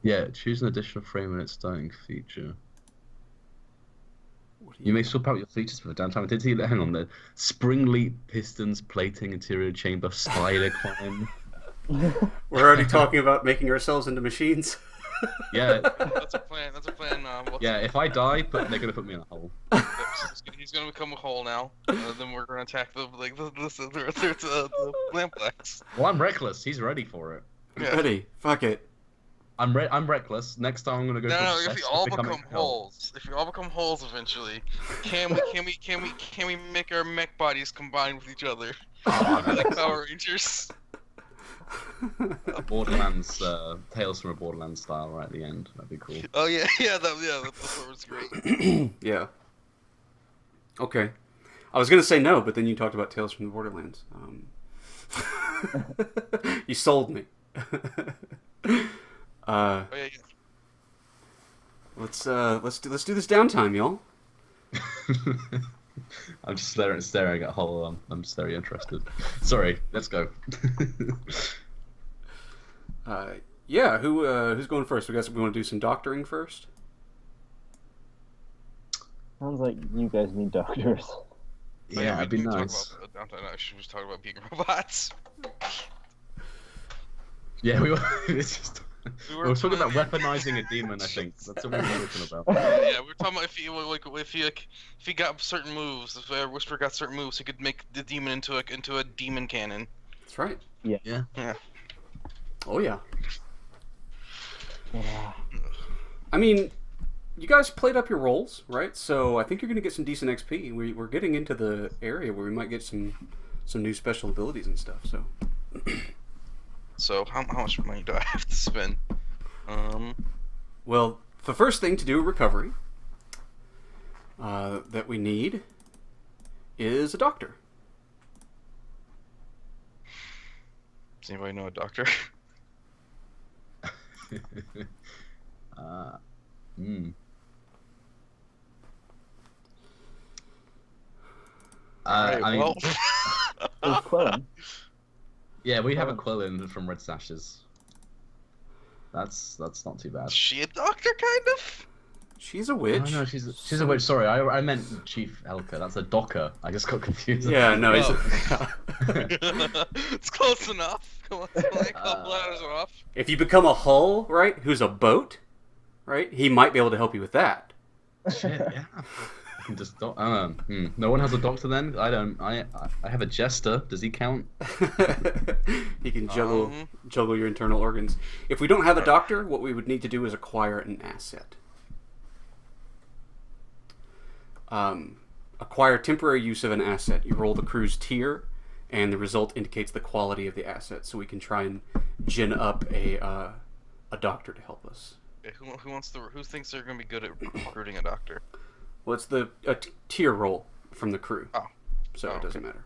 Yeah, choose an additional frame in its starting feature. What do You you may got? swap out your features for the downtime. Did he? Hang on, the spring leap, pistons, plating, interior chamber, spider climb. We're already talking about making ourselves into machines. Yeah, That's a plan. That's a plan. yeah. If I die, they're gonna put me in a hole. Yep, so he's gonna become a hole now. Then we're gonna attack the Lampblacks. Well, I'm reckless. He's ready for it. Yeah. Ready? Fuck it. I'm reckless. Next time I'm gonna go No, for no. If we obsessed all with becoming become hell. holes, if we all become holes eventually, can we make our mech bodies combine with each other? Oh, Like Power Rangers. Borderlands, Tales from a Borderlands style right at the end. That'd be cool. Oh yeah, that was great. Yeah. Okay. I was gonna say no, but then you talked about Tales from the Borderlands. You sold me. Oh yeah, Let's do this downtime, y'all. I'm just staring at Hull. I'm just very interested. Sorry, let's go. Yeah. Who's going first? We want to do some doctoring first. Sounds like you guys need doctors. Yeah, it'd be we nice. Talk about, I should just talk about being robots. Yeah, we were. It's just. We We were talking about weaponizing a demon. I think that's what we were talking about. Yeah, we were talking about if he got certain moves, if Whisper got certain moves, he could make the demon into a demon cannon. That's right. Yeah. Yeah. Oh yeah. Yeah. I mean, you guys played up your roles, right? So I think you're going to get some decent XP. We're getting into the area where we might get some new special abilities and stuff. So So how much money do I have to spend? well, the first thing to do a recovery that we need is a doctor. Does anybody know a doctor? Hmm. Alright, I mean, well, There's Quillen. yeah, we have a Quillen from Red Sashes. That's not too bad. is she a doctor, kind of? She's a Oh, witch. no, she's a witch. Sorry, I meant Chief Elka. That's a docker. I just got confused. Yeah, no, he's It's close enough. Come on, a couple letters off. if you become a hull, right, who's a boat, right, he might be able to help you with that. Shit, yeah. I can just No one has a doctor then. I don't. I have a jester. Does he count? He can juggle your internal organs. If we don't have a doctor, what we would need to do is acquire an asset. Acquire temporary use of an asset. You roll the crew's tier, and the result indicates the quality of the asset. So we can try and gin up a doctor to help us. Okay, who thinks they're gonna be good at recruiting a doctor? Well, it's a tier roll from the crew, Oh. so Oh, it doesn't matter.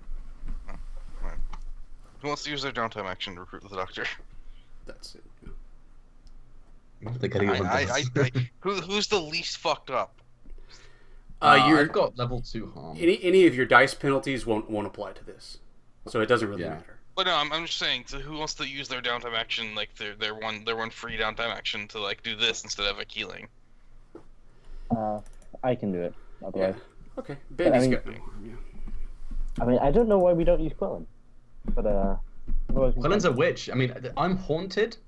Right. Who wants to use their downtime action to recruit the doctor? That's it. They're getting Who's the least fucked up? I've got level 2 harm. Any of your dice penalties won't apply to this, so it doesn't really matter. But no, I'm just saying. So who wants to use their downtime action, like their one free downtime action to like do this instead of like healing? I can do it. Yeah. Otherwise, Okay. Bandy's I mean- got no harm. Yeah. I mean, I don't know why we don't use Quillen, but otherwise we Quillen's can- a witch. I mean, I'm haunted.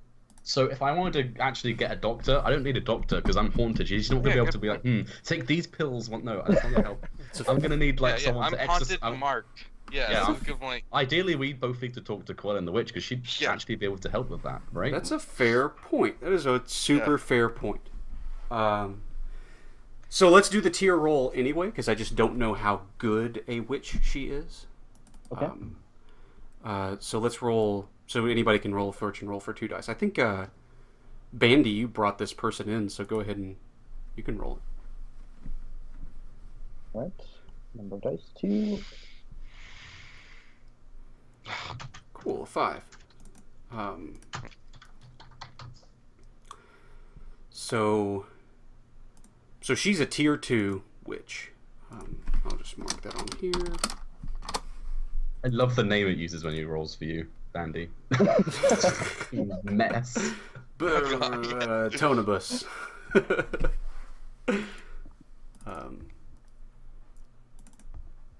So if I wanted to actually get a doctor, I don't need a doctor because I'm haunted. She's not gonna be able to be like, take these pills. Well, no, that's not gonna help. I'm gonna need like someone I'm to haunted exercise. marked. Yeah, Yeah, that's a good point. Ideally, we both need to talk to Quillen the witch because she'd actually be able to help with that, right? That's a fair point. That is a super fair point. So let's do the tier roll anyway, because I just don't know how good a witch she is. Okay. So let's roll. So anybody can roll a fortune roll for 2 dice. I think Bandy, you brought this person in, so go ahead and you can roll it. Right. Number of dice 2. Cool, 5. So she's a tier 2 witch. I'll just mark that on here. I love the name it uses when he rolls for you, Bandy. Mess. Tonibus.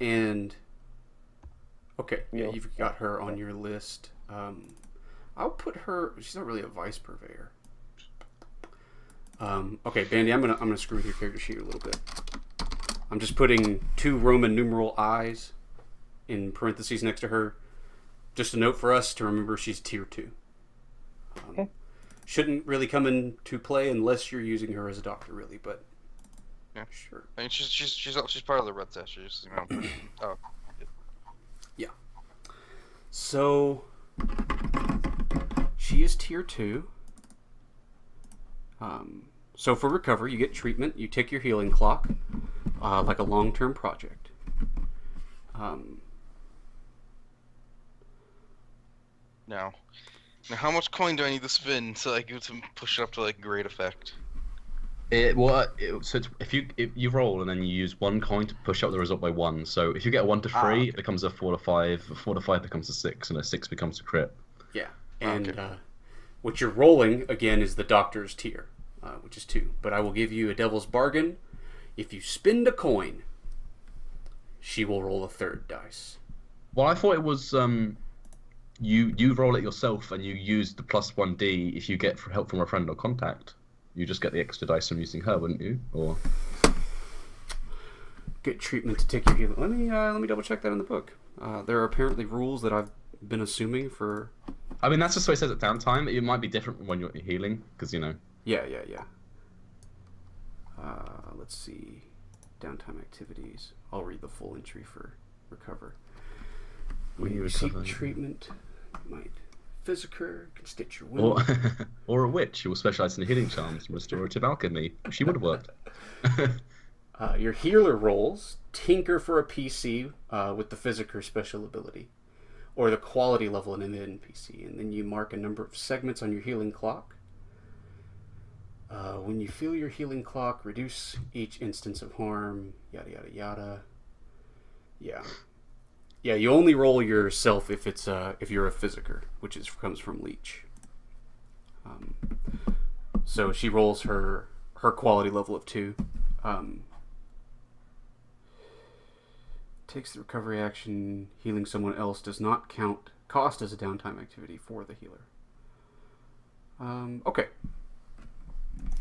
And okay, yeah, you've got her on your list. I'll put her. She's not really a vice purveyor. Okay, Bandy, I'm gonna screw with your character sheet a little bit. I'm just putting 2 Roman numeral I's in parentheses next to her. Just a note for us to remember she's tier 2. Okay. Shouldn't really come into play unless you're using her as a doctor, really. But Yeah. sure. I mean, she's part of the red test. She's oh. Yeah. So she is tier 2. So for recovery, you get treatment. You take your healing clock, like a long-term project. Now, how much coin do I need to spend to push it up to great effect? So if you roll and then you use 1 coin to push up the result by 1. So if you get a 1 to 3, okay. it becomes a 4 to 5. A 4 to 5 becomes a 6, and a 6 becomes a crit. Yeah, and Okay. what you're rolling again is the doctor's tier, which is 2. But I will give you a devil's bargain. If you spend a coin, she will roll a 3rd dice. Well, I thought it was you roll it yourself and you use the plus 1d if you get help from a friend or contact. You just get the extra dice from using her, wouldn't you? Or get treatment to take your healing. Let me double check that in the book. There are apparently rules that I've been assuming for. I mean, that's just what it says at downtime. It might be different when you're healing, because Yeah. Let's see, downtime activities. I'll read the full entry for recover. When you seek treatment, you might Physiker, can stitch your wound. Or a witch who will specialize in healing charms and restorative alchemy. She would have worked. Your healer rolls tinker for a PC with the Physiker special ability, or the quality level in an NPC, and then you mark a number of segments on your healing clock. When you feel your healing clock, reduce each instance of harm. Yada yada yada. Yeah, you only roll yourself if it's if you're a Physiker, which comes from Leech. So she rolls her quality level of 2. Takes the recovery action. Healing someone else does not cost as a downtime activity for the healer. Okay.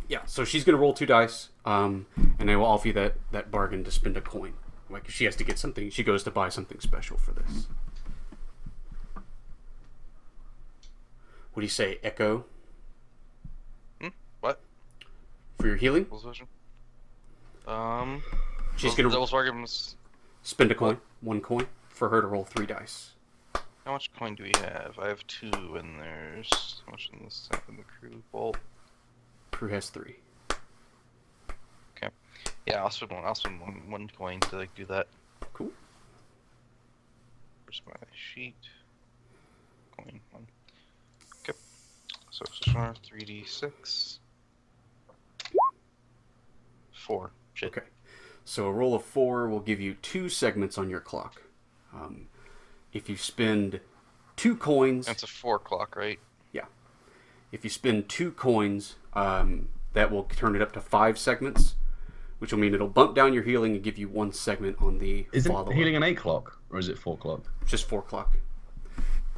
Yeah, so she's gonna roll 2 dice, and I will offer you that bargain to spend a coin. Like if she has to get something, she goes to buy something special for this. What do you say, Echo? What? For your healing? She's gonna devil's bargain was... spend a coin, 1 coin, for her to roll 3 dice. How much coin do we have? I have 2, and there's how much in this in the crew bolt? Crew has 3. Okay. Yeah, I'll spend one coin to do that. Cool. Where's my sheet? Coin 1. Okay. So it's 3d6. 4. Shit. Okay. So a roll of 4 will give you 2 segments on your clock. If you spend 2 coins... That's a 4 clock, right? Yeah. If you spend 2 coins, that will turn it up to 5 segments, which will mean it'll bump down your healing and give you 1 segment on the follow-up. Isn't healing an 8 clock, or is it 4 clock? Just 4 clock.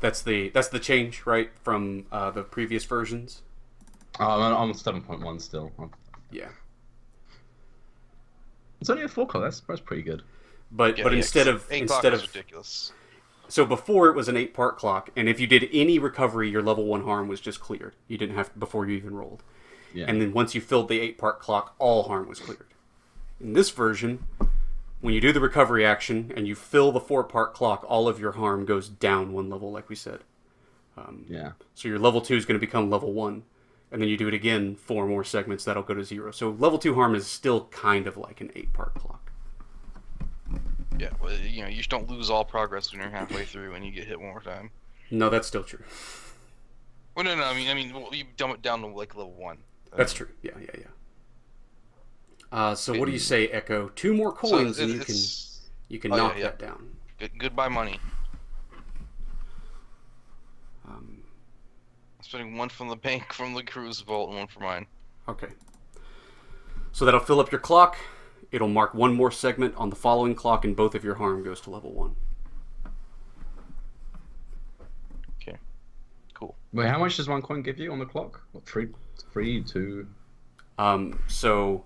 That's the change, right, from the previous versions? Oh, I'm on 7.1 still. Yeah. It's only a 4 clock. That's pretty good. But instead of ridiculous. So before it was an 8-part clock, and if you did any recovery, your level 1 harm was just cleared. You didn't have before you even rolled. Yeah. And then once you filled the 8-part clock, all harm was cleared. In this version, when you do the recovery action and you fill the 4-part clock, all of your harm goes down 1 level, like we said. Yeah. So your level 2 is going to become level 1. And then you do it again, 4 more segments, that'll go to 0. So level 2 harm is still kind of like an 8-part clock. Yeah, well, you just don't lose all progress when you're halfway through and you get hit one more time. No, that's still true. Well, no, I mean, you dump it down to level 1. That's true. Yeah. So what do you say, Echo? 2 more coins, and you can knock that down. Goodbye money. I'm spending one from the bank, from the cruise vault, and one for mine. Okay. So that'll fill up your clock. It'll mark one more segment on the following clock, and both of your harm goes to level 1. Okay. Cool. Wait, how much does one coin give you on the clock? What, 3, 2? So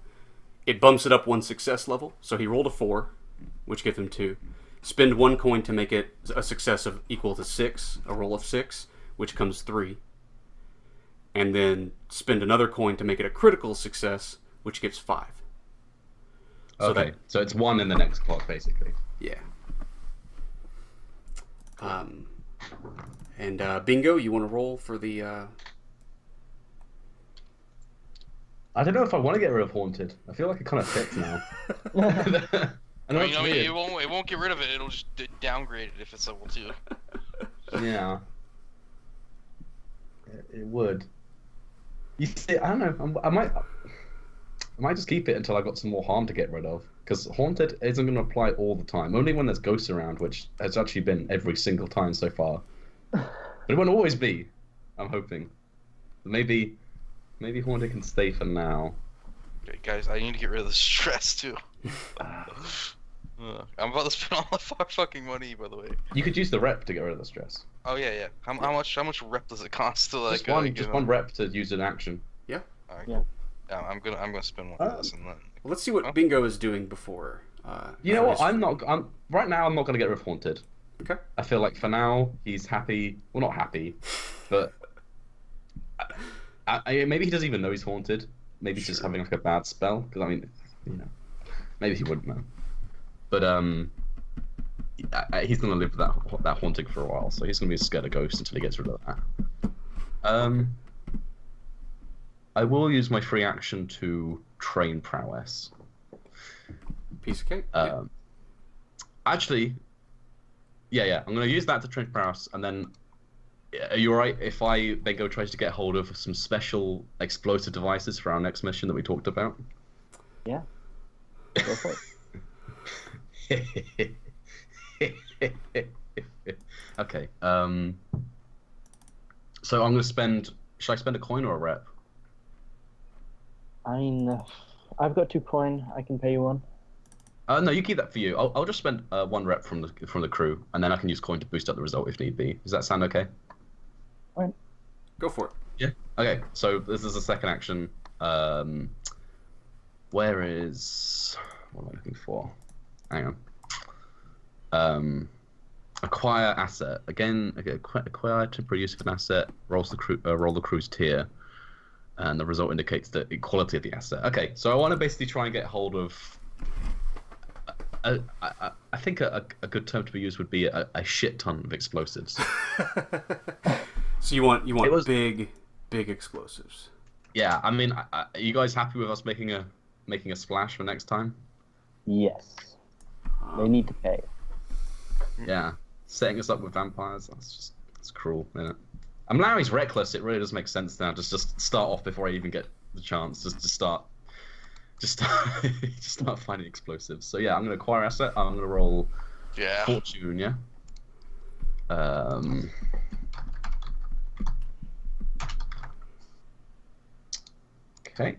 it bumps it up 1 success level. So he rolled a 4, which gives him 2. Spend 1 coin to make it a success of equal to 6, a roll of 6, which comes 3. And then spend another coin to make it a critical success, which gives 5. Okay, so it's 1 in the next clock, basically. Yeah. And Bingo, you want to roll for the... I don't know if I want to get rid of Haunted. I feel like it kind of fits now. I know it's weird. It won't get rid of it. It'll just downgrade it if it's level 2. Yeah. It would. You see, I don't know. I might just keep it until I got some more harm to get rid of. Because Haunted isn't going to apply all the time. Only when there's ghosts around, which has actually been every single time so far. But it won't always be. I'm hoping. Maybe Haunted can stay for now. Okay, guys, I need to get rid of the stress too. I'm about to spend all the fucking money, by the way. You could use the rep to get rid of the stress. Oh yeah. How much rep does it cost to like? Just one rep to use an action. Yeah. Alright, Yeah. cool. Yeah, I'm gonna spend one of this and then. Well, let's see what Bingo is doing before. You know what? Right now. I'm not gonna get rid of Haunted. Okay. I feel like for now he's happy. Well, not happy, but maybe he doesn't even know he's haunted. Maybe he's just having like a bad spell. Because I mean, maybe he wouldn't know. But he's gonna live with that haunting for a while. So he's gonna be scared of ghosts until he gets rid of that. I will use my free action to train prowess. Piece of cake. Actually, yeah. I'm gonna use that to train prowess, and then. Are you alright if I then go try to get hold of some special explosive devices for our next mission that we talked about? Yeah. Go for it. Okay. So I'm gonna spend. Should I spend a coin or a rep? I mean, I've got 2 coin. I can pay you 1. No, you keep that for you. I'll just spend 1 rep from the crew, and then I can use coin to boost up the result if need be. Does that sound okay? All right. Go for it. Yeah. Okay. So this is the second action. Where is? What am I looking for? Hang on. Acquire asset. Again, acquire temporary use of an asset. Roll the crew's tier, and the result indicates the equality of the asset. Okay. So I want to basically try and get hold of. I think a good term to be used would be a shit ton of explosives. So you want big explosives. Yeah, I mean, are you guys happy with us making a splash for next time? Yes. They need to pay. Yeah, setting us up with vampires, it's cruel, isn't it? I mean, now he's reckless, it really does make sense now. Just start off before I even get the chance. Just start finding explosives. So yeah, I'm gonna acquire asset. I'm gonna roll fortune. Yeah. Okay.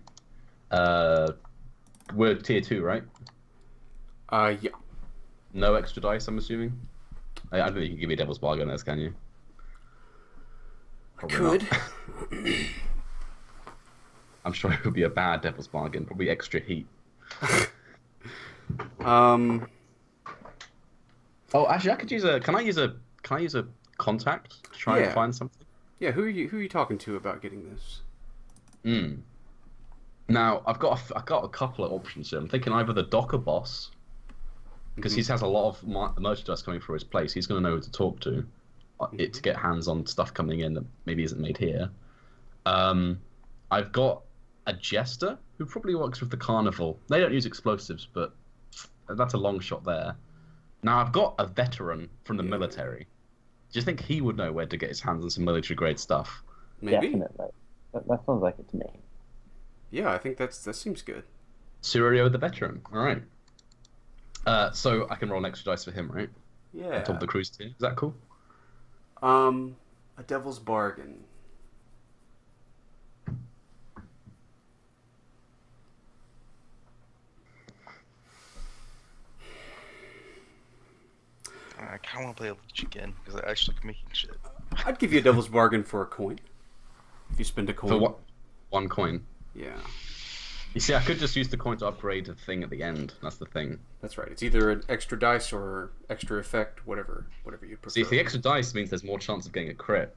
We're tier 2, right? Yeah. No extra dice, I'm assuming. I don't think you can give me a devil's bargain as, can you? Probably Could. I'm sure it would be a bad devil's bargain. Probably extra heat. Oh, actually, I could use a. Can I use a contact to try and find something? Yeah. Who are you talking to about getting this? Now I've got a couple of options here. I'm thinking either the Docker boss, because he has a lot of merchandise coming through his place. He's going to know who to talk to, to get hands on stuff coming in that maybe isn't made here. I've got a jester who probably works with the carnival. They don't use explosives, but that's a long shot there. Now I've got a veteran from the military. Do you think he would know where to get his hands on some military grade stuff? Maybe. Definitely. That sounds like it to me. Yeah, I think that seems good. Surio the veteran. All right. So I can roll an extra dice for him, right? Yeah. On top of the cruise tier. Is that cool? A devil's bargain. want to play a leech again because I actually like making shit. I'd give you a devil's bargain for a coin. If you spend a coin. For what? 1 coin. Yeah. You see, I could just use the coin to upgrade the thing at the end. That's the thing. That's right. It's either an extra dice or extra effect, whatever you prefer. See, if the extra dice means there's more chance of getting a crit,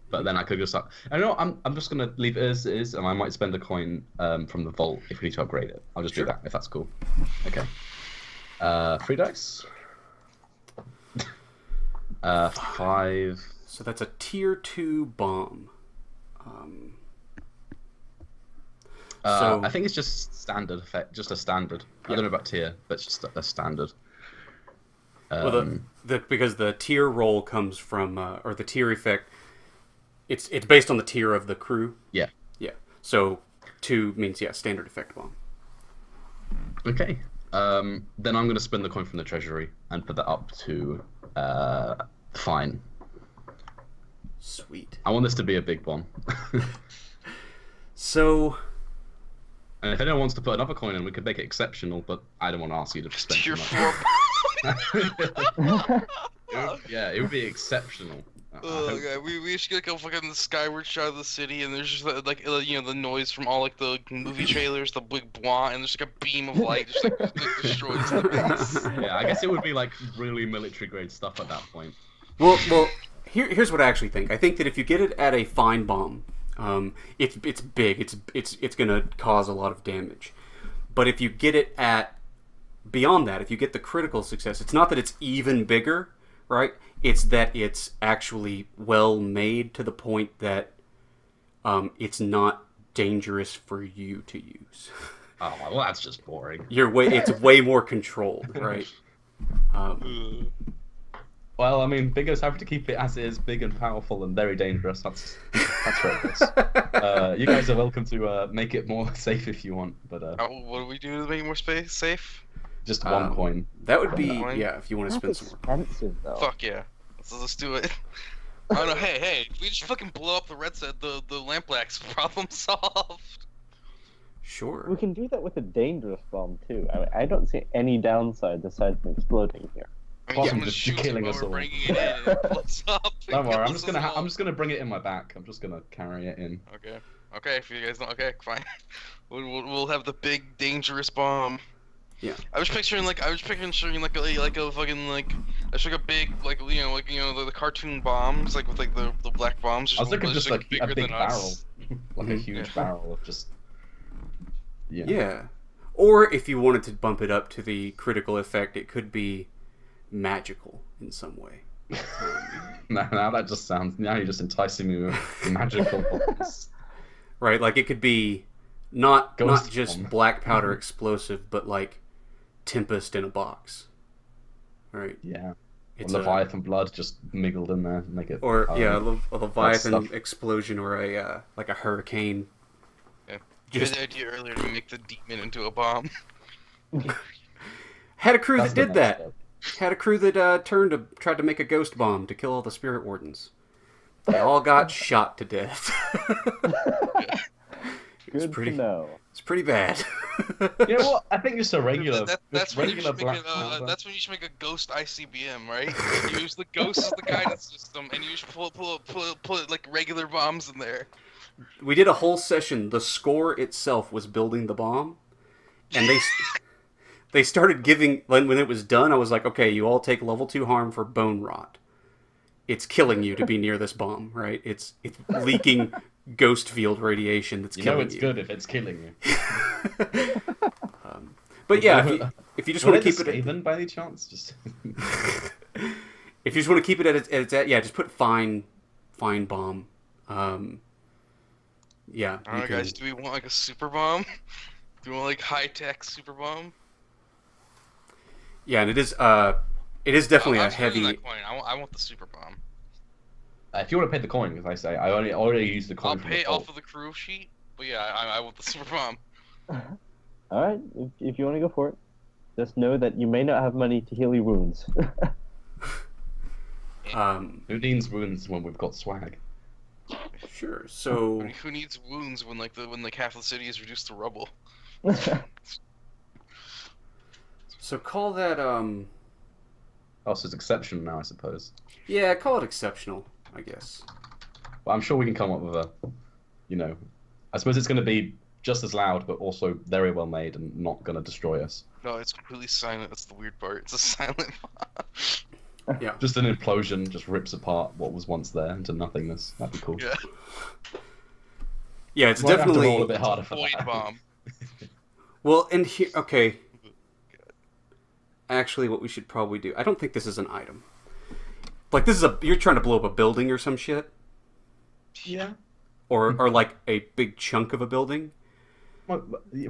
but then I could just I know I'm just gonna leave it as it is, and I might spend a coin from the vault if we need to upgrade it. I'll just do that if that's cool. Okay. 3 dice. 5. So that's a tier 2 bomb. I think it's just standard effect, just a standard. I don't know about tier, but it's just a standard. Well, because the tier roll comes from, or the tier effect, it's based on the tier of the crew. Yeah. Yeah. So 2 means standard effect bomb. Okay. Then I'm going to spend the coin from the treasury and put that up to fine. Sweet. I want this to be a big bomb. So. And if anyone wants to put another coin in, we could make it exceptional, but I don't want to ask you to spend Tier too much. 4. It would be exceptional. God, we should get like a fucking skyward shot of the city, and there's just like the noise from all like the movie trailers, the big blah, and there's like a beam of light just like destroys the base. Yeah, I guess it would be like really military grade stuff at that point. Well, here's what I actually think. I think that if you get it at a fine bomb, it's big. It's gonna cause a lot of damage. But if you get it at beyond that, if you get the critical success, it's not that it's even bigger, right? It's that it's actually well made to the point that it's not dangerous for you to use. Oh, well, that's just boring. It's way more controlled, right? Well, I mean, biggers have to keep it as it is, big and powerful and very dangerous. That's right. You guys are welcome to make it more safe if you want, but What do we do to make it more safe? just 1 coin. That would be Coin? if you want to spend That's some more. expensive, though. Fuck yeah. Let's do it. I don't know. Hey, if we just fucking blow up the red set, the Lampblack's problem solved. Sure. We can do that with a dangerous bomb, too. I don't see any downside besides them exploding here. I Plus, I'm I'm gonna just shoot killing it us while we're all. bringing it in and it blows up. Don't worry, I'm kills just us all. gonna bring it in my back. I'm just gonna carry it in. Okay. If you guys don't, okay, fine. We'll have the big dangerous bomb. Yeah. I was picturing like a fucking like a big the cartoon bombs like with like the black bombs. I was thinking just like a bigger big than barrel, us. like a huge barrel of just. Yeah. Or if you wanted to bump it up to the critical effect, it could be magical in some way. Now that just sounds. Now you're just enticing me with magical bombs. Right, like it could be not Ghost just bomb. black powder explosive, but like Tempest in a box. Right. Yeah. It's Or Leviathan blood just miggled in there, make it. a Leviathan stuff. explosion or a like a hurricane. Yeah. Just Good idea earlier to make the demon into a bomb. had a crew That's that the did next that. step. Had a crew that tried to make a ghost bomb to kill all the spirit wardens. They all got shot to death. Good to know. It's pretty bad. You know what? I think just a regular. That's when you regular should make black powder. that's when you should make a ghost ICBM, right? You use the ghost as the guidance system, and you just put like regular bombs in there. We did a whole session. The score itself was building the bomb, and they started giving when it was done. I was like, okay, you all take level 2 harm for bone rot. It's killing you to be near this bomb, right? It's leaking ghost field radiation that's You know killing it's you. good if it's killing you. But yeah, if you just want to keep it Skaven by any chance, just. if you just want to keep it at its just put fine bomb. Yeah. I don't know, guys. Do we want like a super bomb? Do we want like high tech super bomb? Yeah, and it is definitely I'm a spending heavy. that coin. I want the super bomb. If you want to pay the coin, as I say, I already used the coin. I'll from pay the vault. off of the crew sheet, but yeah, I want the super bomb. All right, if you want to go for it, just know that you may not have money to heal your wounds. Who needs wounds when we've got swag? Sure. So Who needs wounds when like half of the city is reduced to rubble? call that Oh, so it's exceptional now, I suppose. Yeah, call it exceptional, I guess. But I'm sure we can come up with a, you know, I suppose it's going to be just as loud, but also very well made and not going to destroy us. No, it's completely silent. That's the weird part. It's a silent bomb. Yeah. Just an implosion just rips apart what was once there into nothingness. That'd be cool. Yeah. Yeah, it's Might have to roll a definitely... bit harder for Void that. bomb. Well, and here... Okay. Actually, what we should probably do... I don't think this is an item. Like, this is a... You're trying to blow up a building or some shit? Yeah. Or like, a big chunk of a building? Well,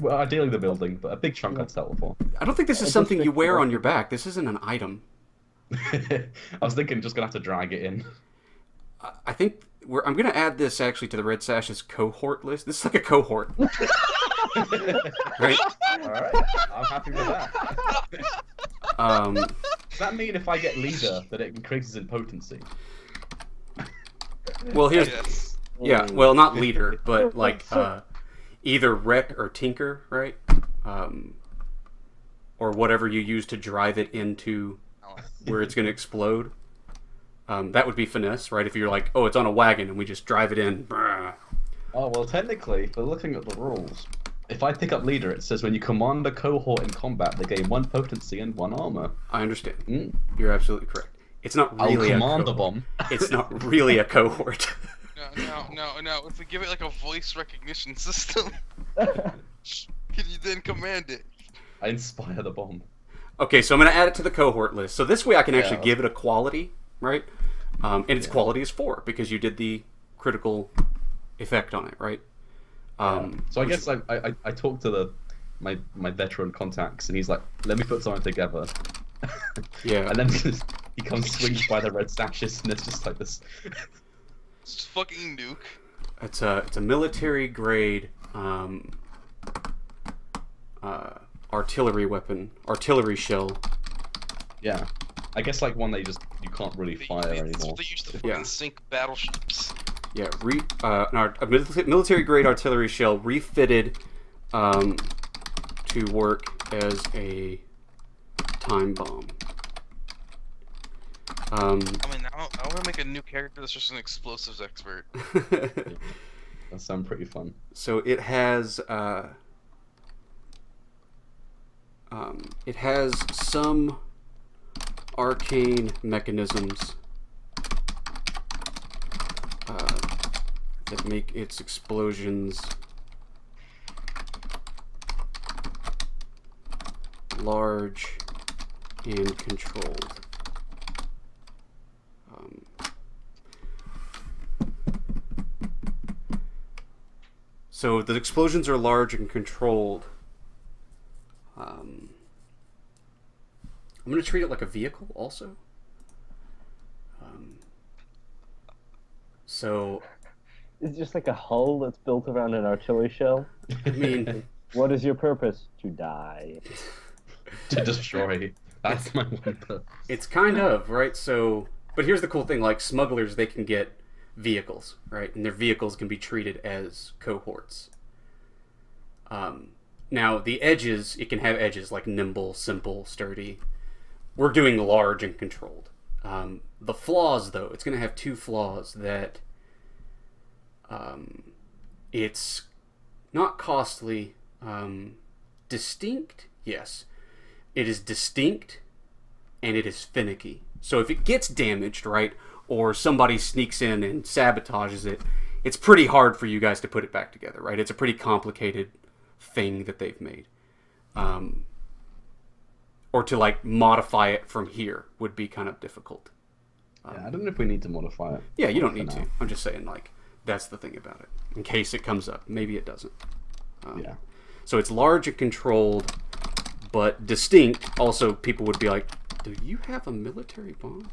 ideally the building, but a big chunk I'd settle for. I don't think this is something you wear on your back. This isn't an item. I was thinking just going to have to drag it in. I think... I'm going to add this, actually, to the Red Sash's cohort list. This is like a cohort. Right? Alright, I'm happy with that. Does that mean if I get leader that it increases in potency? Well, here's... Yes. Yeah, well, not leader, but like either wreck or tinker, right? Or whatever you use to drive it into where it's going to explode. That would be finesse, right? If you're like, oh, it's on a wagon and we just drive it in. Brah. Oh, well, technically, if we're looking at the rules, if I pick up leader, it says when you command a cohort in combat, they gain 1 potency and 1 armor. I understand. You're absolutely correct. It's not really I'll command the bomb. It's not really a cohort. No. If we give it like a voice recognition system, can you then command it? I inspire the bomb. Okay, so I'm going to add it to the cohort list. So this way I can actually Yeah. give it a quality, right? And its quality is 4 because you did the critical effect on it, right? So I guess I talked to my veteran contacts, and he's like, "Let me put something together." Yeah. And then he comes swings by the red sashes, and it's just like this. It's fucking nuke. It's a military grade artillery weapon, artillery shell. Yeah, I guess like one that you can't really fire That's anymore. what they used to fucking Yeah. sink battleships. Yeah, a military grade artillery shell refitted to work as a time bomb. I mean, I want to make a new character that's just an explosives expert. That sounds pretty fun. So it has some arcane mechanisms that make its explosions large and controlled. So the explosions are large and controlled. I'm going to treat it like a vehicle also. So, It's just like a hull that's built around an artillery shell. I mean, What is your purpose? To die. To destroy. That's my one purpose. it's kind of, right? So, but here's the cool thing, like smugglers, they can get vehicles, right? And their vehicles can be treated as cohorts. Now, the edges, it can have edges like nimble, simple, sturdy. We're doing large and controlled. The flaws, though, it's going to have 2 flaws that it's not costly. Distinct, yes. It is distinct, and it is finicky. So if it gets damaged, right, or somebody sneaks in and sabotages it, it's pretty hard for you guys to put it back together, right? It's a pretty complicated thing that they've made. Or to, like, modify it from here would be kind of difficult. Yeah, I don't know if we need to modify it. Yeah, you don't For need now. to. I'm just saying, like, that's the thing about it. In case it comes up. Maybe it doesn't. Yeah. So it's large and controlled, but distinct. Also, people would be like, do you have a military bomb?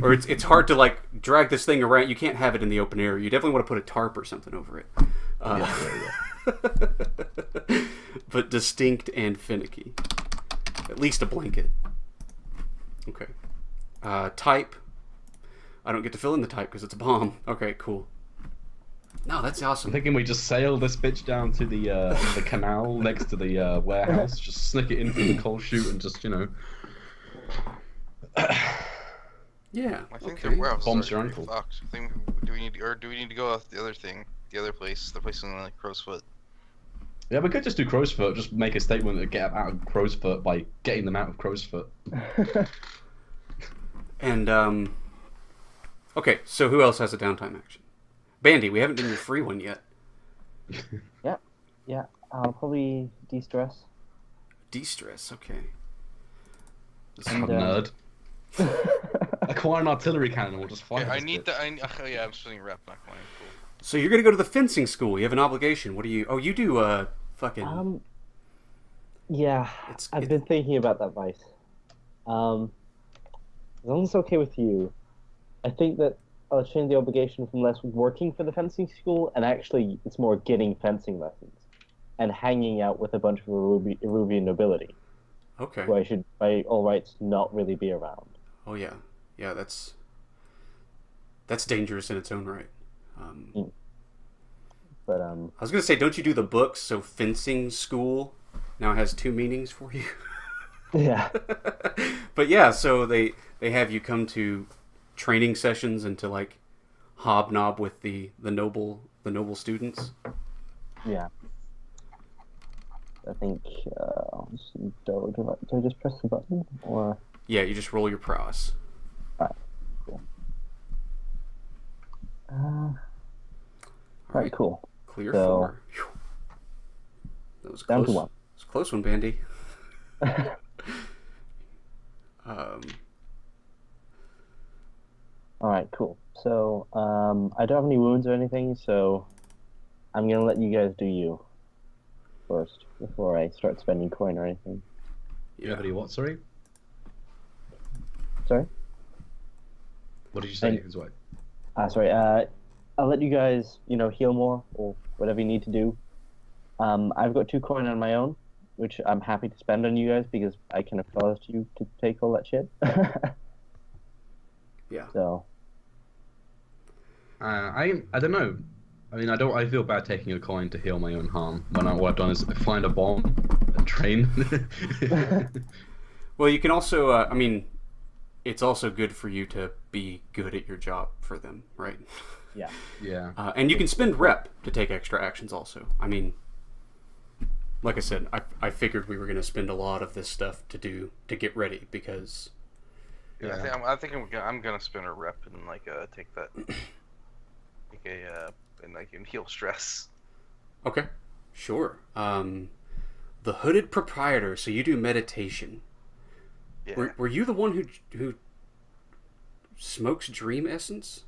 Or it's hard to, like, drag this thing around. You can't have it in the open air. You definitely want to put a tarp or something over it. But distinct and finicky. At least a blanket. Okay. Type. I don't get to fill in the type because it's a bomb. Okay, cool. No, that's I'm awesome. thinking we just sail this bitch down to the canal next to the warehouse, just sneak it in through the coal chute and just, Yeah. I think okay. their warehouse Bombs is your already uncle. fucked. I think do we need to go with the other thing, the other place, the place in like Crow's Foot? Yeah, we could just do Crow's Foot. Just make a statement and get out of Crow's Foot by getting them out of Crow's Foot. And okay, so who else has a downtime action? Bandy, we haven't done your free one yet. Yeah, I'll probably de-stress. De-stress, okay. And, Nerd. Acquire an artillery cannon and we'll just fire Okay, I this need bitch. the. Yeah, I'm spending rep, not coin. Cool. So you're gonna go to the fencing school. You have an obligation. What do you? Oh, you do fucking. Yeah, I've been thinking about that, Vice. As long as it's okay with you, I think that I'll change the obligation from less working for the fencing school and actually it's more getting fencing lessons and hanging out with a bunch of Eruvian nobility, Okay. who I should, by all rights, not really be around. Oh yeah, yeah. That's dangerous in its own right. But I was gonna say, don't you do the books? So fencing school now has two meanings for you. yeah, But yeah, so they have you come to training sessions and to like hobnob with the noble students. yeah. I think do I just press the button or? Yeah, you just roll your prowess. Alright, cool. Clear So- 4. Phew. That was Down close. to 1. It's a close one, Bandy. Alright, cool. So, I don't have any wounds or anything, so I'm gonna let you guys do you first before I start spending coin or anything. You have any what, sorry? Sorry? What did you say? And- His way? Sorry, I'll let you guys, heal more or whatever you need to do. I've got 2 coin on my own, which I'm happy to spend on you guys because I can afford you to take all that shit. Yeah. So, I don't know. I mean, I feel bad taking a coin to heal my own harm. What I've done is find a bomb and train. Well, you can also, I mean, it's also good for you to be good at your job for them, right? yeah. Yeah. And you can spend rep to take extra actions also. I mean, like I said, I figured we were going to spend a lot of this stuff to get ready because... Yeah, I think I'm gonna spin a rep and like take that, and heal stress. Okay, sure. The Hooded Proprietor, so you do meditation. Yeah. Were you the one who smokes dream essence?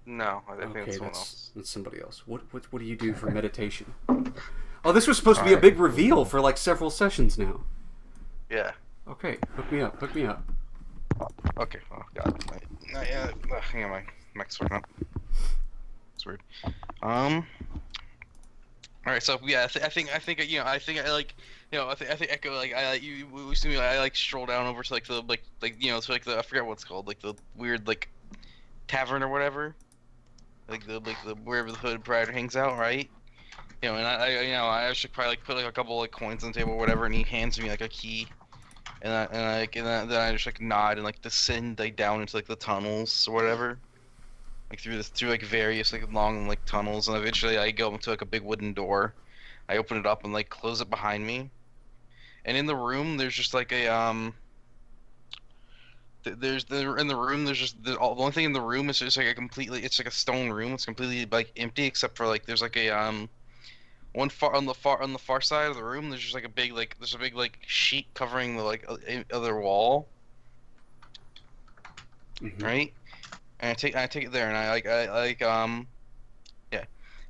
No, I think Okay, it's someone else. that's somebody else. What do you do for meditation? Oh, this was supposed to be a big reveal for like several sessions now. Yeah. Okay, hook me up. Okay. Oh God. Hang on, my mic's working up. It's weird. All right. So yeah, I think I echo like I like stroll down over to like the to like the I forget what it's called, like the weird like tavern or whatever, like the wherever the Hood Prior hangs out, right? And I should probably like put like a couple like coins on the table or whatever, and he hands me like a key. Then I just like nod and like descend like down into like the tunnels or whatever, like through like various like long like tunnels, and eventually I go into like a big wooden door. I open it up and like close it behind me, and in the room there's just like a the only thing in the room is just like it's like a stone room. It's completely like empty except for like there's like a on the far side of the room, there's just like a big sheet covering the like other wall, right? And I take it there, and I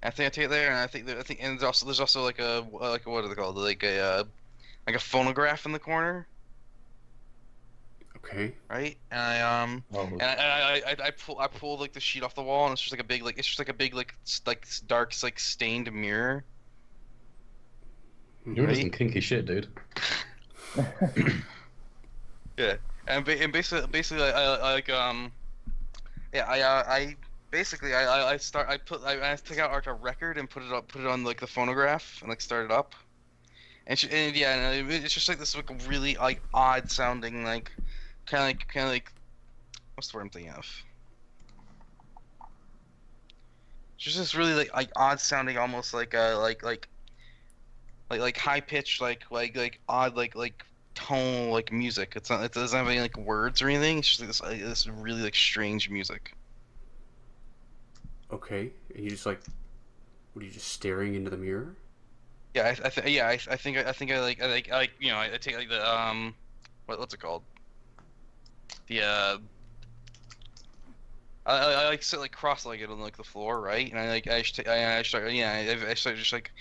take it there, and I think and there's also like a what are they called, like a phonograph in the corner, Okay. right? And I pull like the sheet off the wall, and it's just like a big dark like stained mirror. You're doing some kinky shit, dude. Yeah, and basically I take out like a record and put it on like the phonograph and like start it up, and it's just like this like really like odd sounding like kind of like, what's the word I'm thinking of? It's just this really like odd sounding, almost like like high pitched like odd like tone like music. It's not, it doesn't have any like words or anything. It's just like this really like strange music. Okay, and you just like, what are you just staring into the mirror? Yeah, I think I like you know I take like the what's it called? The I like sit like cross-legged on like the floor, right? And I start just like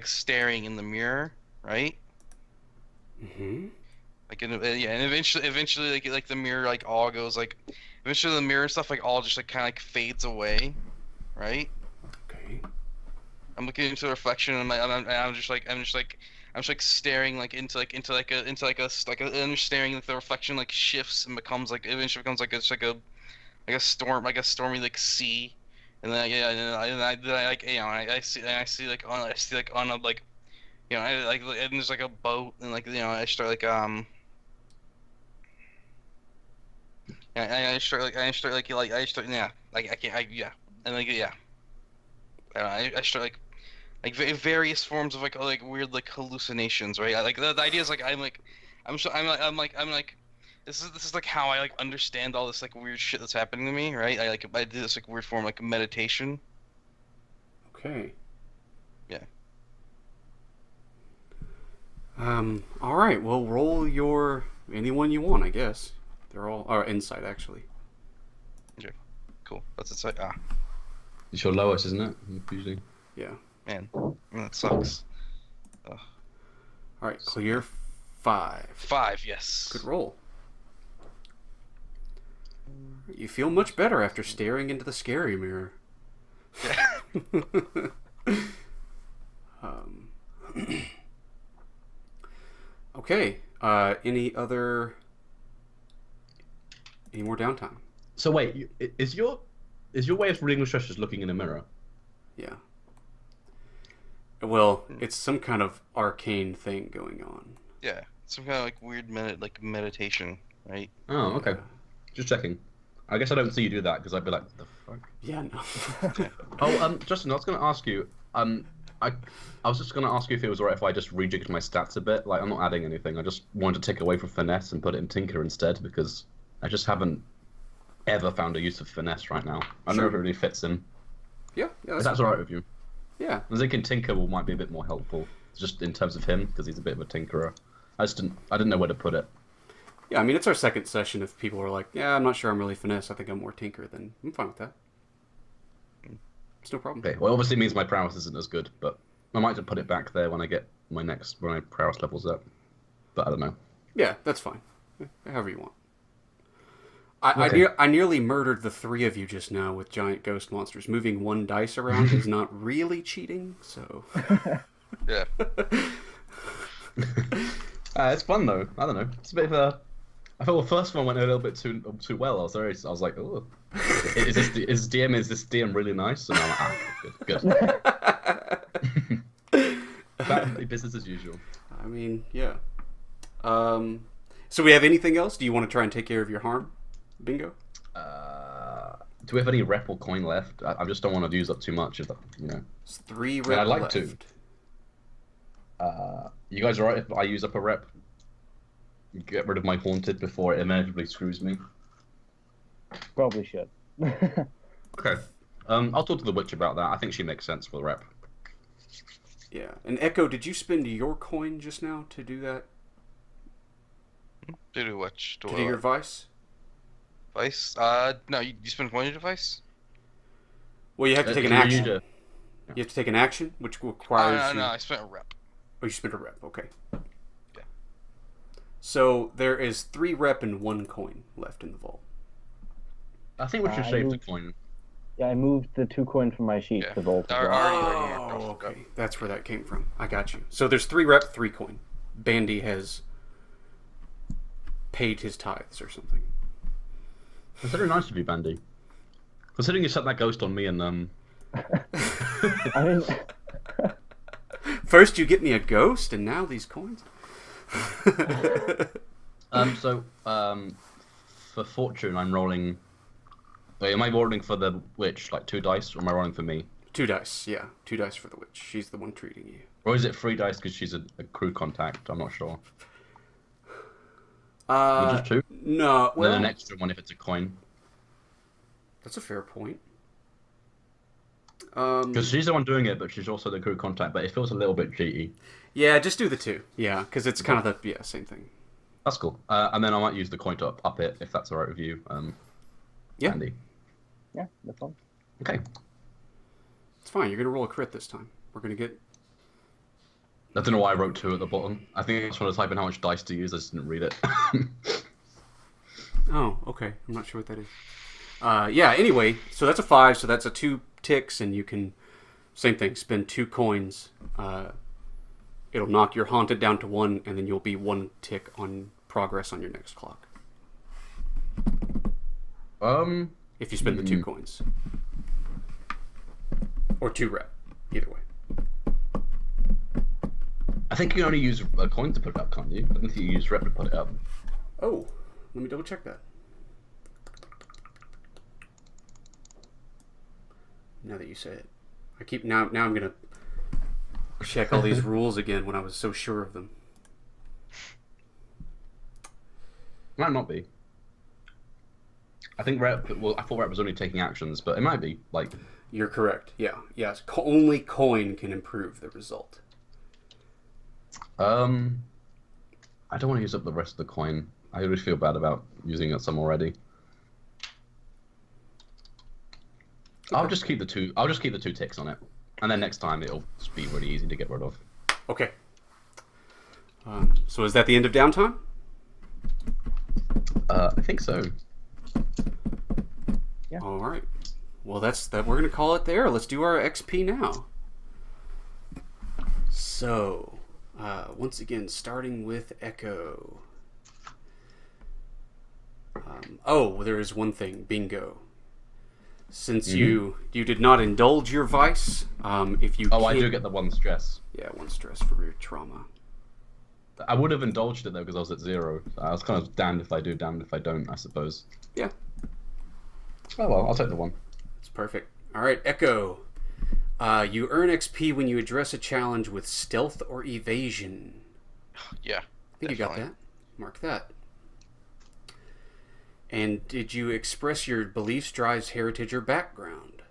staring in the mirror, right? Mm-hmm. Like and eventually like the mirror like all goes like eventually the mirror stuff like all just like kind of like fades away, right? Okay. I'm looking into the reflection and I'm just like staring like into and I'm staring like the reflection like shifts and becomes like eventually becomes like it's like a storm like a stormy like sea, and then I like you know I see like on a like you know I like and there's like a boat and like you know I start like I start yeah like I can't I yeah and like yeah I start like various forms of like weird like hallucinations, right? Like the idea is like I'm like this is like how I like understand all this like weird shit that's happening to me, right? I do this like weird form like meditation. Okay. Yeah. All right. Well, roll your anyone you want, I guess. They're all insight actually. Okay. Cool. It's like It's your lowest, isn't it? Usually. Yeah. man, that sucks. All right. Clear 5. 5, yes. Good roll. You feel much better after staring into the scary mirror. Yeah. Okay. Any more downtime? So wait, is your way of reading the stress just looking in a mirror? Yeah. Well, it's some kind of arcane thing going on. Yeah. Some kind of like weird meditation, right? Oh, okay. Just checking. I guess I don't see you do that because I'd be like, the fuck? Yeah, no. Oh, Justin, I was going to ask you, I was just going to ask you if it was alright if I just rejigged my stats a bit. Like, I'm not adding anything. I just wanted to take away from finesse and put it in Tinker instead because I just haven't ever found a use of finesse right now. I don't know if it really fits in. Yeah, If that's alright with you. Yeah. I was thinking Tinker might be a bit more helpful, just in terms of him, because he's a bit of a tinkerer. I didn't know where to put it. Yeah, I mean, it's our second session. If people are like, yeah, I'm not sure I'm really finesse, I think I'm more tinker, then I'm fine with that. It's no problem. Okay, well, it obviously means my prowess isn't as good, but I might just put it back there when I get when my prowess level's up. But I don't know. Yeah, that's fine. However you want. Okay. I nearly murdered the 3 of you just now with giant ghost monsters. Moving 1 dice around is not really cheating, so... Yeah. It's fun though. I don't know. It's a bit of a. I thought the first one went a little bit too well. I was like, oh, is this DM really nice? And I'm like, good. Back business as usual. I mean, yeah. So we have anything else? Do you want to try and take care of your harm? Bingo. Do we have any rep or coin left? I just don't want to use up too much of the, you know. It's 3 rep I'd like left. to. You guys alright if I use up a rep? Get rid of my haunted before it inevitably screws me. Probably should. Okay. I'll talk to the witch about that. I think she makes sense for the rep. Yeah. And Echo, did you spend your coin just now to do that? To do what? To do your vice? Vice? No, you spend coin to do vice? Well, you have to take an action. You have to take an action, which requires No, I spent a rep. Oh, you spent a rep. Okay. Yeah. So there is 3 rep and 1 coin left in the vault. I think we should save the coin. Yeah, I moved the 2 coin from my sheet to vault. Oh, okay. That's where that came from. I got you. So there's 3 rep, 3 coin. Bandy has paid his tithes or something. It's very nice of you, Bandy. Considering you set that ghost on me and I mean, first you get me a ghost, and now these coins. for fortune, I'm rolling. Wait, am I rolling for the witch, like 2 dice, or am I rolling for me? 2 dice, yeah. 2 dice for the witch. She's the one treating you. Or is it 3 dice because she's a crew contact? I'm not sure. Just 2? No. Well, and then an extra one if it's a coin. That's a fair point. Because she's the one doing it, but she's also the crew contact. But it feels a little bit cheaty. Yeah, just do the 2. Yeah, because it's kind of the same thing. That's cool. And then I might use the coin to up it if that's alright with you. Yeah. Andy. Yeah, that's fine. Okay. It's fine. You're gonna roll a crit this time. We're gonna get. I don't know why I wrote 2 at the bottom. I think I just want to type in how much dice to use. I just didn't read it. Oh, okay. I'm not sure what that is. Yeah. Anyway, so that's a 5. So that's a 2 ticks, and you can same thing. Spend 2 coins. It'll knock your haunted down to 1, and then you'll be 1 tick on progress on your next clock. If you spend the 2 coins. Or 2 rep. Either way. I think you can only use a coin to put it up, can't you? I don't think you use rep to put it up. Oh, let me double check that. Now that you say it. I keep now I'm gonna check all these rules again when I was so sure of them. Might not be. I think rep. Well, I thought rep was only taking actions, but it might be. Like, you're correct. Yeah. Yes. Only coin can improve the result. I don't want to use up the rest of the coin. I always feel bad about using some already. Okay. I'll just keep the 2. I'll just keep the 2 ticks on it, and then next time it'll just be really easy to get rid of. Okay. So is that the end of downtime? I think so. Yeah. All right. Well, that's that. We're gonna call it there. Let's do our XP now. So, once again, starting with Echo. There is one thing. Bingo. Since you did not indulge your vice, if you I do get the 1 stress. Yeah, 1 stress for your trauma. I would have indulged it though because I was at 0. I was kind of damned if I do, damned if I don't, I suppose. Yeah. Oh well, I'll take the 1. It's perfect. All right, Echo. You earn XP when you address a challenge with stealth or evasion. Yeah. I think you got that. Mark that. And did you express your beliefs, drives, heritage, or background?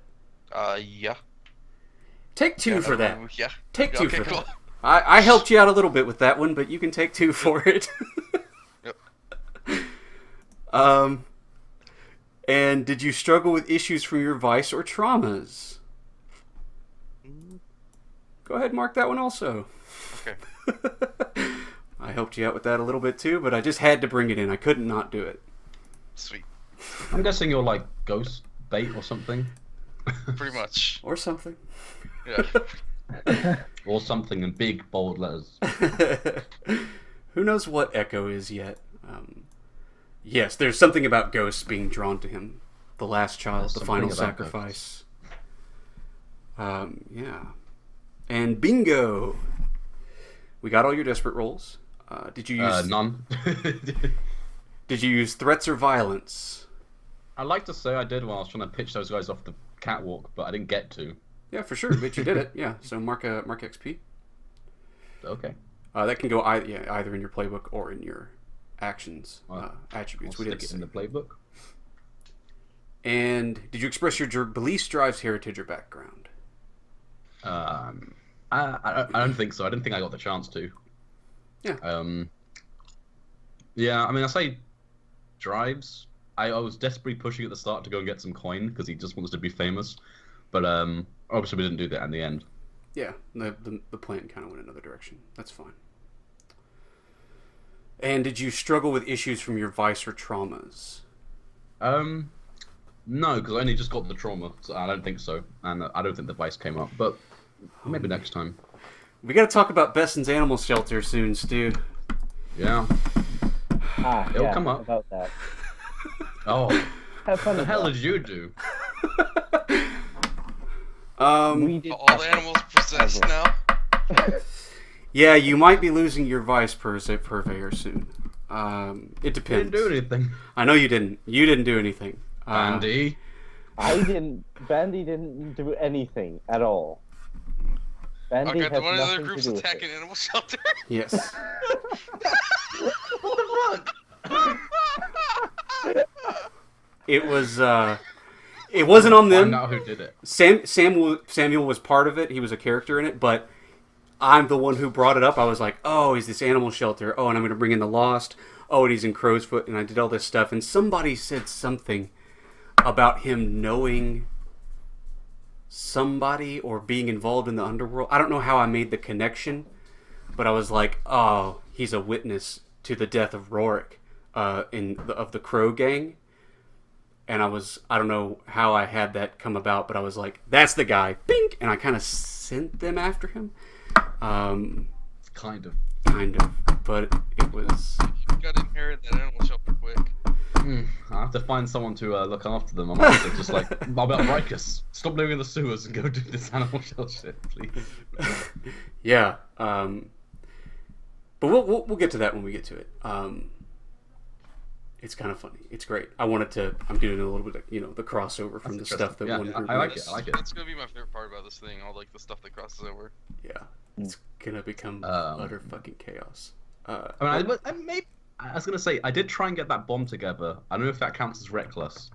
Yeah. Take 2 for that. Yeah. Take 2 for cool. that. I helped you out a little bit with that one, but you can take 2 for it. Yep. And did you struggle with issues from your vice or traumas? Go ahead and mark that one also. Okay. I helped you out with that a little bit too, but I just had to bring it in. I couldn't not do it. Sweet. I'm guessing you're like ghost bait or something. Pretty much. Or something. Yeah. Or something in big bold letters. Who knows what Echo is yet? Yes, there's something about ghosts being drawn to him. The last child, the final sacrifice. Yeah. And bingo! We got all your desperate rolls. Did you use... None. Did you use threats or violence? I'd like to say I did when I was trying to pitch those guys off the catwalk, but I didn't get to. Yeah, for sure, but you did it. Yeah, so mark XP. Okay. That can go either in your playbook or in your actions attributes. We did it in the playbook. And did you express your beliefs, drives, heritage, or background? I don't think so. I didn't think I got the chance to. Yeah. Yeah. I mean, I say drives. I was desperately pushing at the start to go and get some coin because he just wants to be famous, but obviously we didn't do that in the end. Yeah, the plan kind of went another direction. That's fine. And did you struggle with issues from your vice or traumas? No, because I only just got the trauma, so I don't think so, and I don't think the vice came up, but maybe next time. We got to talk about Besson's animal shelter soon, Stu. Yeah. It'll come up. About that. Oh. Have fun. What the hell did you do? We did All the animals possessed now. Yeah, you might be losing your vice purveyor soon. It depends. Didn't do anything. I know you didn't. You didn't do anything. Andy. Bandy didn't do anything at all. Bandy Okay, has one of the other nothing groups to do with attacking animal shelter. Yes. What the fuck? It was. It wasn't on them. Find out who did it. Samuel was part of it. He was a character in it, but I'm the one who brought it up. I was like, oh, he's this animal shelter. Oh, and I'm going to bring in the Lost. Oh, and he's in Crow's Foot, and I did all this stuff. And somebody said something about him knowing somebody or being involved in the underworld. I don't know how I made the connection, but I was like, oh, he's a witness to the death of Rorik of the Crow gang. And I don't know how I had that come about, but I was like, that's the guy. Bink! And I kind of sent them after him. Kind of. But it was... You gotta inherit that animal shelter quick. I have to find someone to look after them. I'm also just like, I'll be like, Rikus, stop living in the sewers and go do this animal shelter shit, please. Yeah. But we'll get to that when we get to it. It's kind of funny. It's great. I'm doing a little bit of, the crossover from the stuff that one group I like makes. it. I like it. That's gonna be my favorite part about this thing. All like the stuff that crosses over. Yeah. It's gonna become utter fucking chaos. I was gonna say I did try and get that bomb together. I don't know if that counts as reckless.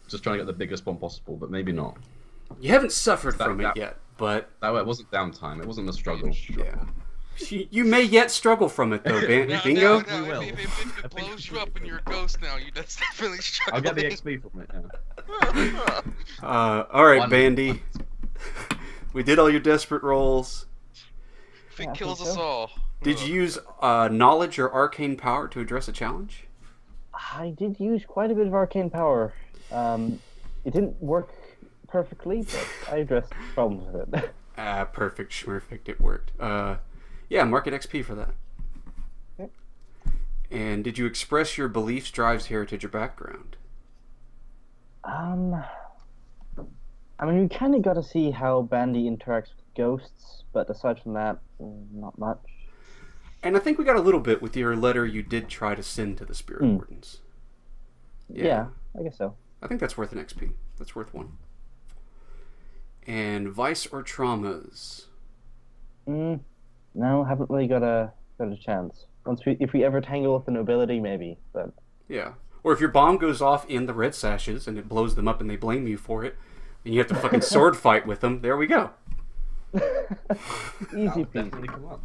Just trying to get the biggest bomb possible, but maybe not. You haven't suffered from it yet, but that way it wasn't downtime. It wasn't a struggle. Yeah. You may yet struggle from it though, Bingo. No, We will. If it blows you up and you're a ghost now, that's definitely struggling. I'll get the XP from it. Yeah. All right, Bandy. We did all your desperate rolls. If it kills us all. Did you use knowledge or arcane power to address a challenge? I did use quite a bit of arcane power. It didn't work perfectly, but I addressed problems with it. Perfect schmerfect. It worked. Yeah, market XP for that. Okay. And did you express your beliefs, drives, heritage, or background? We kind of got to see how Bandy interacts with ghosts, but aside from that, not much. And I think we got a little bit with your letter you did try to send to the Spirit Wardens. Yeah, I guess so. I think that's worth an XP. That's worth one. And vice or traumas? No, haven't really got a chance. If we ever tangle with the nobility, maybe. But yeah, or if your bomb goes off in the Red Sashes and it blows them up and they blame you for it, and you have to fucking sword fight with them. There we go. Easy Definitely peasy. come up.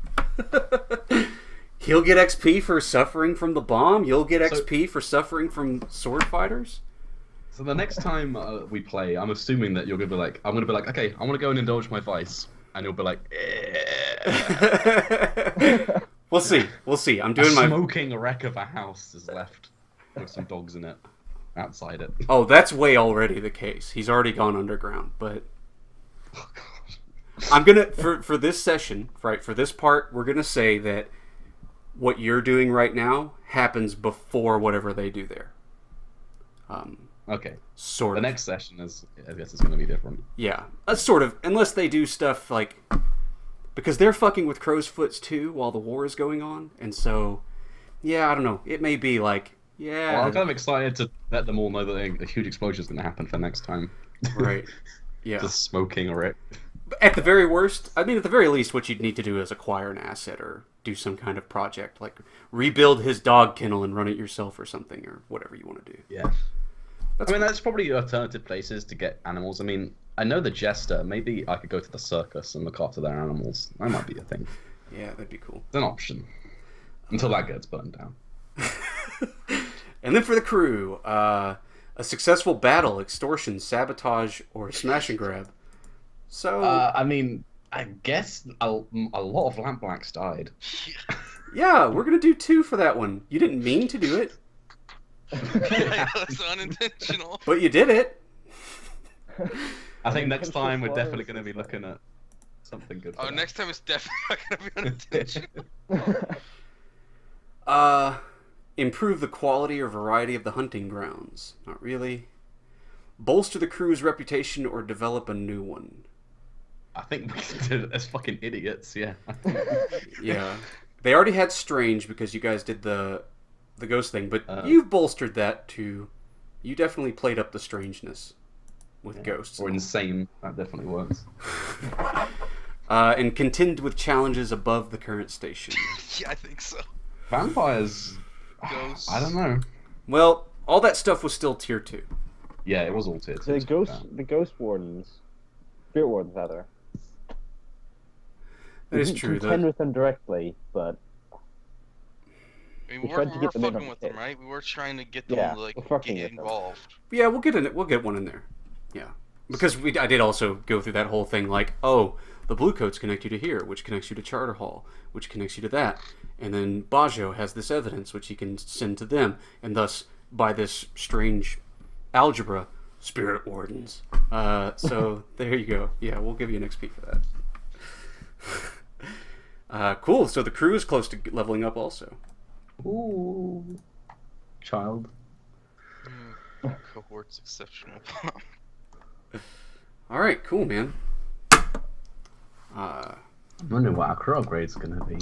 He'll get XP for suffering from the bomb. You'll get XP for suffering from sword fighters. So the next time we play, I'm assuming that you're gonna be like, I'm gonna be like, okay, I want to go and indulge my vice, and you'll be like, We'll see. I'm doing a smoking wreck of a house is left with some dogs in it outside it. Oh, that's way already the case. He's already gone underground, but Oh god. I'm gonna for this session, right? For this part, we're gonna say that what you're doing right now happens before whatever they do there. Okay. Sort The of. next session is, I guess, it's gonna be different. Yeah, sort of. Unless they do stuff like, because they're fucking with Crow's Foots too while the war is going on, and so, yeah, I don't know. It may be like, yeah. Well, I'm kind of excited to let them all know that a huge explosion is gonna happen for next time. Right. Yeah. Just smoking wreck. At the very worst, I mean, at the very least, what you'd need to do is acquire an asset or do some kind of project, like rebuild his dog kennel and run it yourself or something, or whatever you want to do. Yeah. That's probably alternative places to get animals. I mean, I know the Jester. Maybe I could go to the circus and look after their animals. That might be a thing. Yeah, that'd be cool. It's an option. Until that gets burned down. And then for the crew, a successful battle, extortion, sabotage, or smash and grab. So, I mean, I guess a lot of Lampblacks died. yeah, we're going to do 2 for that one. You didn't mean to do it. That's unintentional. But you did it. I think next time we're definitely going to be looking at something good. Oh, next time it's definitely not going to be unintentional. Improve the quality or variety of the hunting grounds. Not really. Bolster the crew's reputation or develop a new one. I think we did it as fucking idiots, yeah. Yeah. They already had Strange because you guys did the the ghost thing, but you've bolstered that to. You definitely played up the strangeness with ghosts. Or insane. That definitely works. And contend with challenges above the current station. Yeah, I think so. Vampires. Ghosts. I don't know. Well, all that stuff was still tier 2. Yeah, it was all tier 2. The ghost wardens, spirit wardens rather. That is true. Contend with them directly, but I mean, we tried to get them in fucking on with the them, right? We were trying to get them to like we're get fucking with them. involved. Yeah, we'll get one in there. Yeah, because I did also go through that whole thing like, oh, the blue coats connect you to here, which connects you to Charter Hall, which connects you to that, and then Baszo has this evidence which he can send to them, and thus by this strange algebra, spirit wardens. So there you go. Yeah, we'll give you an XP for that. Cool. So the crew is close to leveling up also. Ooh. Child. Cohort's exceptional. All right, cool, man. I'm wondering what our crew upgrade's gonna be.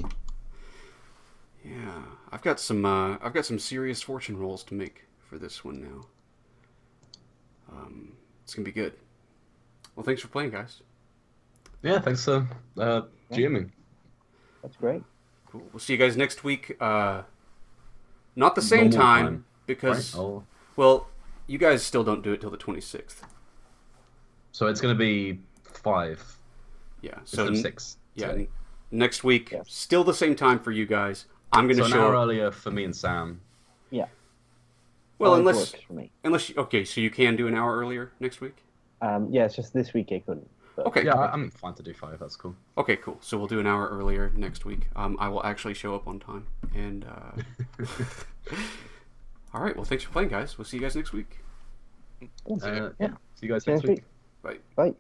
Yeah, I've got some serious fortune rolls to make for this one now. It's gonna be good. Well, thanks for playing, guys. Yeah, thanks for GMing. that's great. Cool. We'll see you guys next week. Not the same Normal time because right? Oh. well, you guys still don't do it till the 26th. So it's gonna be 5. Yeah. So So 6. yeah, today. next week, Yes. still the same time for you guys. I'm gonna So an show hour up. earlier for me and Sam. Yeah. Well, Five unless works for me. okay, so you can do an hour earlier next week. Yeah, it's just this week I couldn't. But Okay. Yeah, I'm fine to do 5. That's cool. Okay, cool. So we'll do an hour earlier next week. I will actually show up on time. And all right. Well, thanks for playing, guys. We'll see you guys next week. Yeah. Yeah. See you guys See you next week. Bye. Bye.